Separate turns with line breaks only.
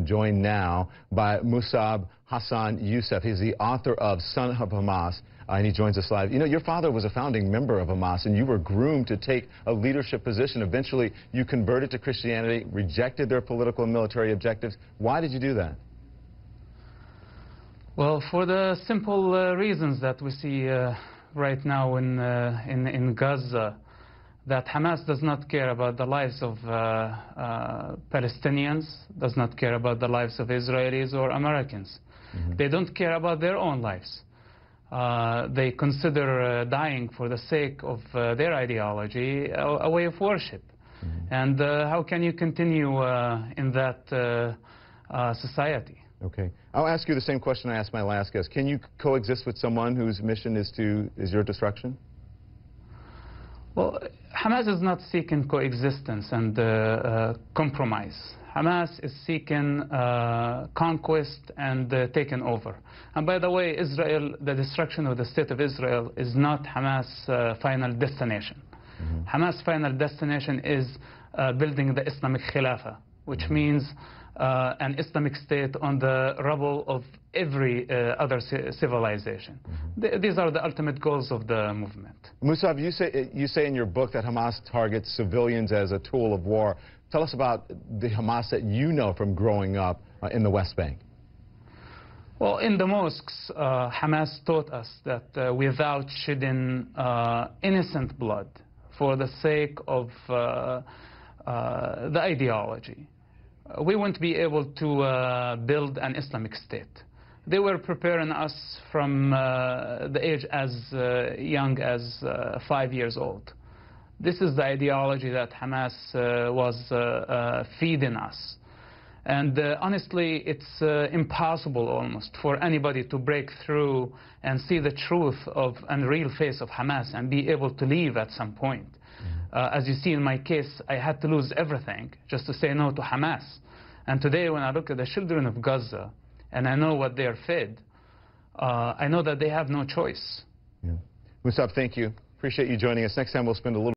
I'm joined now by Mosab Hassan Yousef. He's the author of Son of Hamas, and he joins us live. You know, your father was a founding member of Hamas, and you were groomed to take a leadership position. Eventually, you converted to Christianity, rejected their political and military objectives. Why did you do that?
Well, for the simple reasons that we see right now in Gaza, that Hamas does not care about the lives of Palestinians, does not care about the lives of Israelis or Americans. They don't care about their own lives. They consider dying for the sake of their ideology a way of worship. And how can you continue in that society?
Okay. I'll ask you the same question I asked my last guest. Can you coexist with someone whose mission is your destruction?
Well, Hamas is not seeking coexistence and compromise. Hamas is seeking conquest and taking over. And by the way, Israel, the destruction of the state of Israel is not Hamas' final destination. Hamas' final destination is building the Islamic Khilafah, which means an Islamic state on the rubble of every other civilization. These are the ultimate goals of the movement.
Mosab, you say in your book that Hamas targets civilians as a tool of war. Tell us about the Hamas that you know from growing up in the West Bank.
Well, in the mosques, Hamas taught us that without shedding innocent blood for the sake of the ideology, we won't be able to build an Islamic state. They were preparing us from the age as young as 5 years old. This is the ideology that Hamas was feeding us. And honestly, it's impossible almost for anybody to break through and see the truth of and real face of Hamas and be able to leave at some point. As you see in my case, I had to lose everything just to say no to Hamas. And today when I look at the children of Gaza and I know what they're fed, I know that they have no choice.
Mosab, thank you. Appreciate you joining us. Next time we'll spend a little